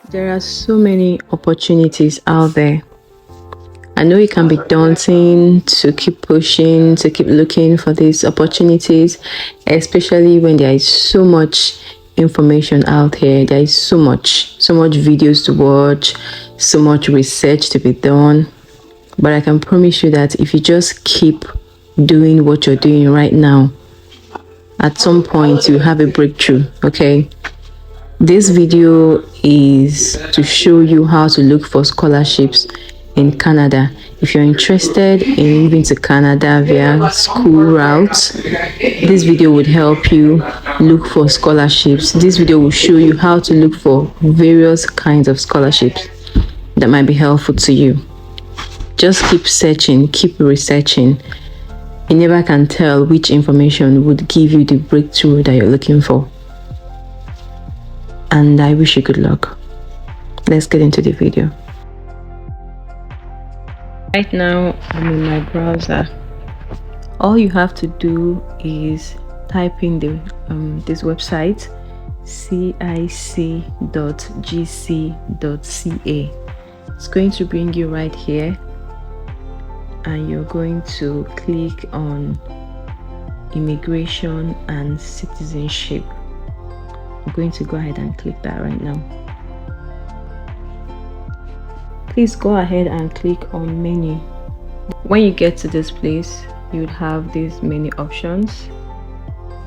There are so many opportunities out there. I know it can be daunting to keep pushing, to keep looking for these opportunities, especially when there is so much information out here. There is so much videos to watch, so much research to be done. But I can promise you that if you just keep doing what you're doing right now, at some point you have a breakthrough, okay? This video is to show you how to look for scholarships in Canada. If you're interested in moving to Canada via school routes, this video would help you look for scholarships. This video will show you how to look for various kinds of scholarships that might be helpful to you. Just keep searching, keep researching. You never can tell which information would give you the breakthrough that you're looking for. And I wish you good luck. Let's get into the video. Right now, I'm in my browser. All you have to do is type in this website, cic.gc.ca. It's going to bring you right here, and you're going to click on Immigration and Citizenship. I'm going to go ahead and click that right now. Please go ahead and click on menu. When you get to this place, you would have these many options.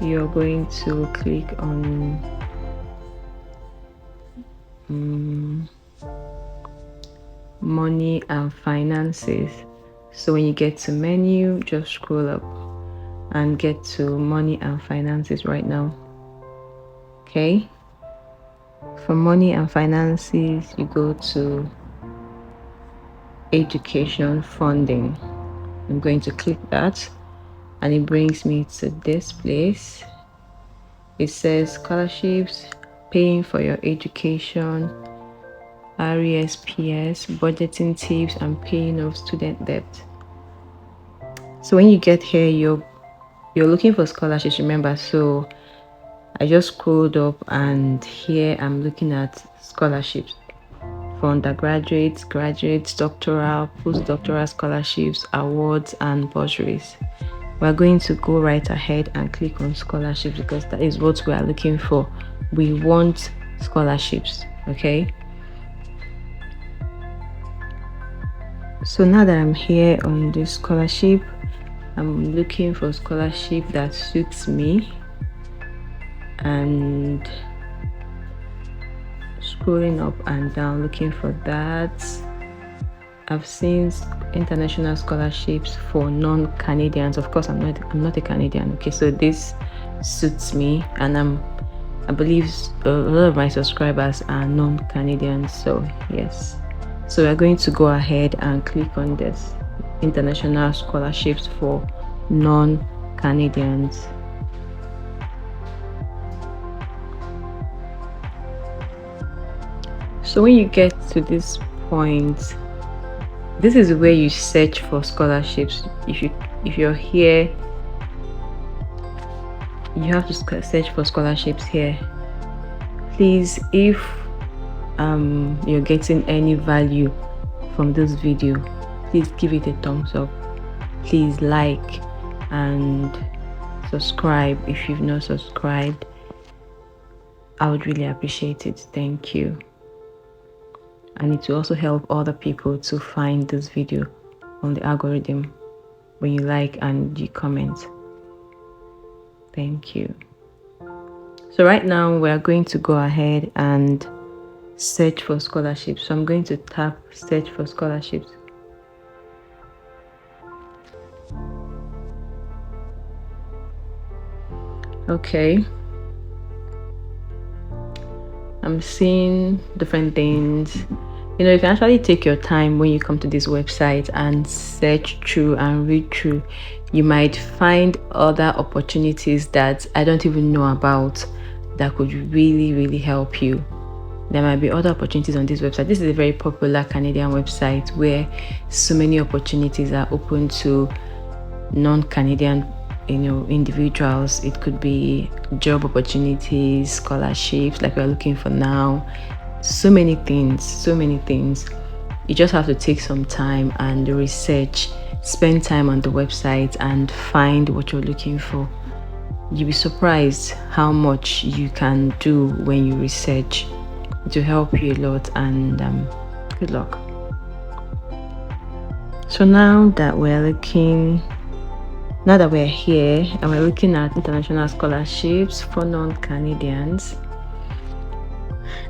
You're going to click on money and finances. So when you get to menu, just scroll up and get to money and finances right now. Okay, for money and finances, you go to education funding. I'm going to click that, and it brings me to this place. It says scholarships, paying for your education, RESPs, budgeting tips, and paying off student debt. So when you get here, you're looking for scholarships, remember. So I just scrolled up, and here I'm looking at scholarships for undergraduates, graduates, doctoral, postdoctoral scholarships, awards, and bursaries. We're going to go right ahead and click on scholarships because that is what we are looking for. We want scholarships, okay? So now that I'm here on this scholarship, I'm looking for a scholarship that suits me, and scrolling up and down looking for that. I've seen international scholarships for non-Canadians. Of course, I'm not a Canadian, okay? So this suits me, and I believe a lot of my subscribers are non-Canadians, so yes. So we're going to go ahead and click on this international scholarships for non-Canadians. So when you get to this point, this is where you search for scholarships. If you're here, you have to search for scholarships here. Please, if you're getting any value from this video, please give it a thumbs up. Please like and subscribe if you've not subscribed. I would really appreciate it. Thank you. And it will also help other people to find this video on the algorithm when you like and you comment. Thank you. So right now we are going to go ahead and search for scholarships. So I'm going to tap search for scholarships. Okay, I'm seeing different things. You know, you can actually take your time when you come to this website and search through and read through. You might find other opportunities that I don't even know about that could really help you. There might be other opportunities on this website. This is a very popular Canadian website where so many opportunities are open to non-Canadian individuals. It could be job opportunities, scholarships like we're looking for now, So many things. You just have to take some time and research, spend time on the website and find what you're looking for. You'll be surprised how much you can do when you research. To help you a lot, and good luck. So now that we're here and we're looking at international scholarships for non-Canadians,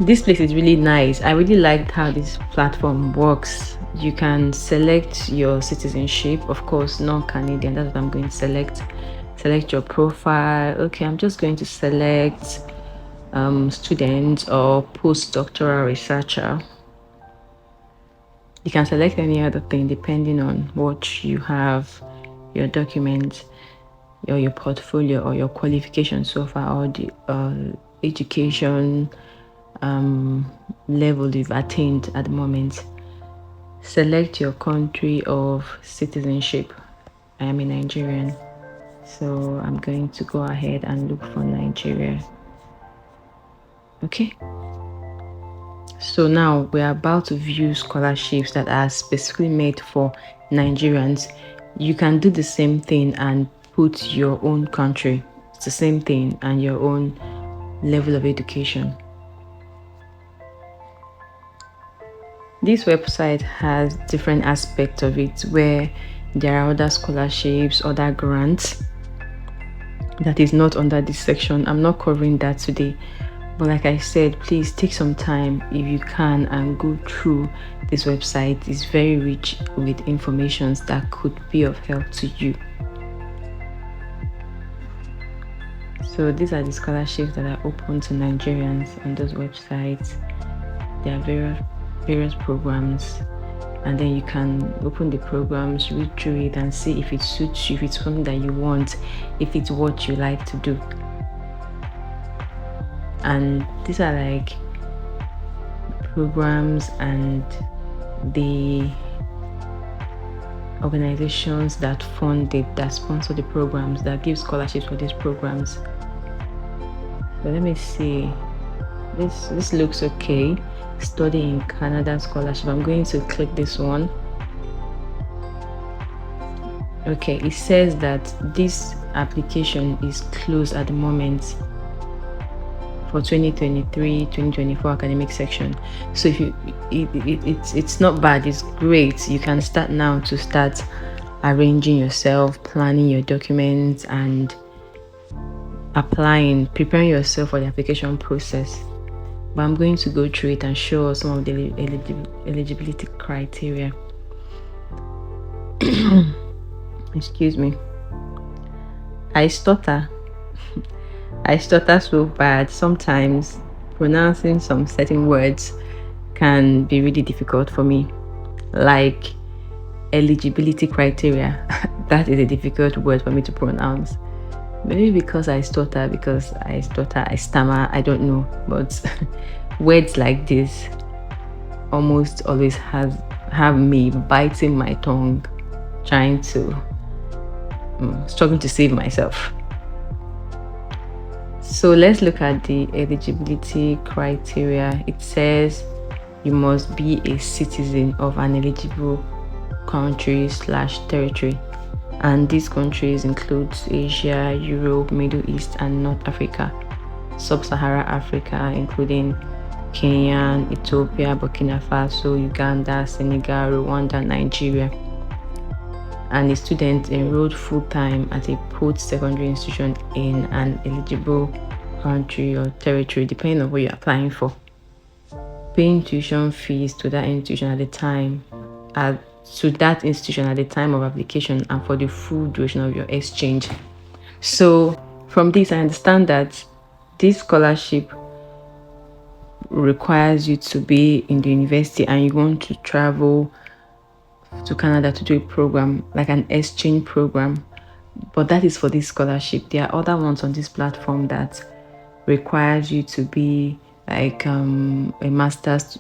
this place is really nice. I really liked how this platform works. You can select your citizenship, of course, non-Canadian. That's what I'm going to select. Select your profile. Okay, I'm just going to select student or postdoctoral researcher. You can select any other thing depending on what you have, your document, or your portfolio, or your qualification so far, or the education level you've attained at the moment. Select your country of citizenship. I am a Nigerian, so I'm going to go ahead and look for Nigeria. Okay. So now we're about to view scholarships that are specifically made for Nigerians. You can do the same thing and put your own country. It's the same thing and your own level of education. This website has different aspects of it where there are other scholarships, other grants that is not under this section. I'm not covering that today. But like I said, please take some time if you can and go through this website. It's very rich with information that could be of help to you. So these are the scholarships that are open to Nigerians on those websites. There are various programs, and then you can open the programs, read through it and see if it suits you, if it's something that you want, if it's what you like to do. And these are like programs and the organizations that fund it, that sponsor the programs, that give scholarships for these programs. So let me see. This looks okay. Study in Canada scholarship. I'm going to click this one. Okay, it says that this application is closed at the moment for 2023-2024 academic section. So if it's not bad, it's great. You can start now to start arranging yourself, planning your documents and applying, preparing yourself for the application process. But I'm going to go through it and show some of the eligibility criteria. Excuse me. I stutter so bad. Sometimes pronouncing some certain words can be really difficult for me, like eligibility criteria. That is a difficult word for me to pronounce. Maybe because I stutter, I stammer, I don't know. But words like this almost always have me biting my tongue, struggling to save myself. So let's look at the eligibility criteria. It says you must be a citizen of an eligible country/territory. And these countries include Asia, Europe, Middle East, and North Africa. Sub-Saharan Africa, including Kenya, Ethiopia, Burkina Faso, Uganda, Senegal, Rwanda, Nigeria. And a student enrolled full-time at a post-secondary institution in an eligible country or territory, depending on what you're applying for. Paying tuition fees to that institution at the time of application and for the full duration of your exchange. So from this, I understand that this scholarship requires you to be in the university and you want to travel to Canada to do a program, like an exchange program. But that is for this scholarship. There are other ones on this platform that requires you to be like a master's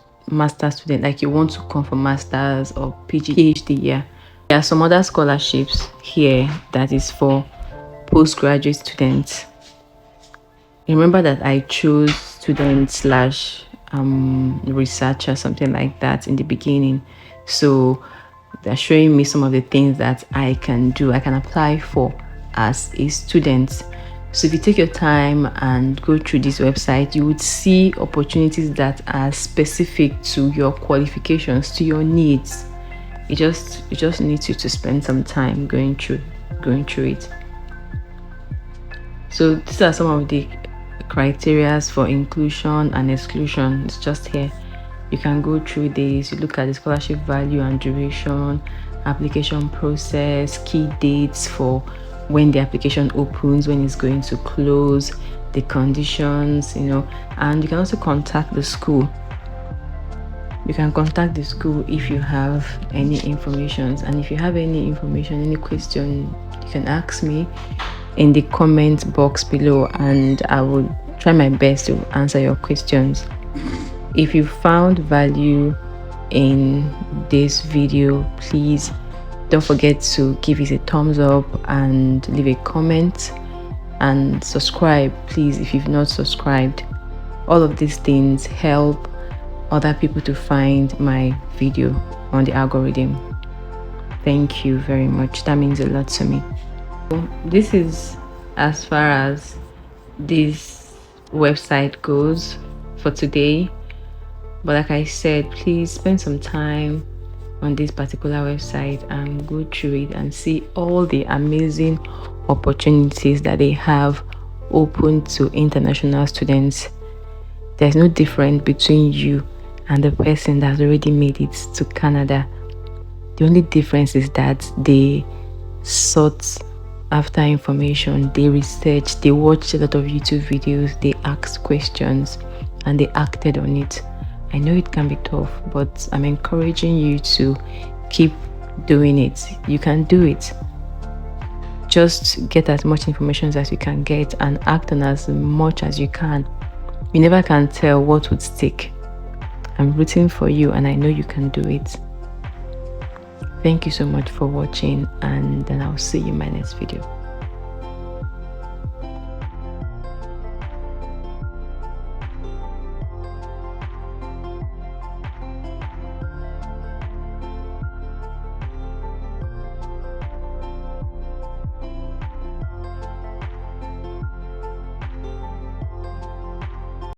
student, like you want to come for master's or PhD. Yeah, there are some other scholarships here that is for postgraduate students. Remember that I chose student slash researcher, something like that in the beginning. So they're showing me some of the things that I can do, I can apply for as a student. So if you take your time and go through this website, you would see opportunities that are specific to your qualifications, to your needs. It just needs you to spend some time going through it. So these are some of the criteria for inclusion and exclusion. It's just here. You can go through this. You look at the scholarship value and duration, application process, key dates for when the application opens, when it's going to close, the conditions, and you can also contact the school. You can contact the school if you have any information, and if you have any information, any question, you can ask me in the comment box below, and I will try my best to answer your questions. If you found value in this video, please don't forget to give it a thumbs up and leave a comment, and subscribe, please, if you've not subscribed. All of these things help other people to find my video on the algorithm. Thank you very much. That means a lot to me. This is as far as this website goes for today. But like I said, please spend some time on this particular website and go through it and see all the amazing opportunities that they have open to international students. There's no difference between you and the person that's already made it to Canada. The only difference is that they sought after information, they researched, they watched a lot of YouTube videos, they asked questions, and they acted on it. I know it can be tough, but I'm encouraging you to keep doing it. You can do it. Just get as much information as you can get and act on as much as you can. You never can tell what would stick. I'm rooting for you, and I know you can do it. Thank you so much for watching, and then I'll see you in my next video.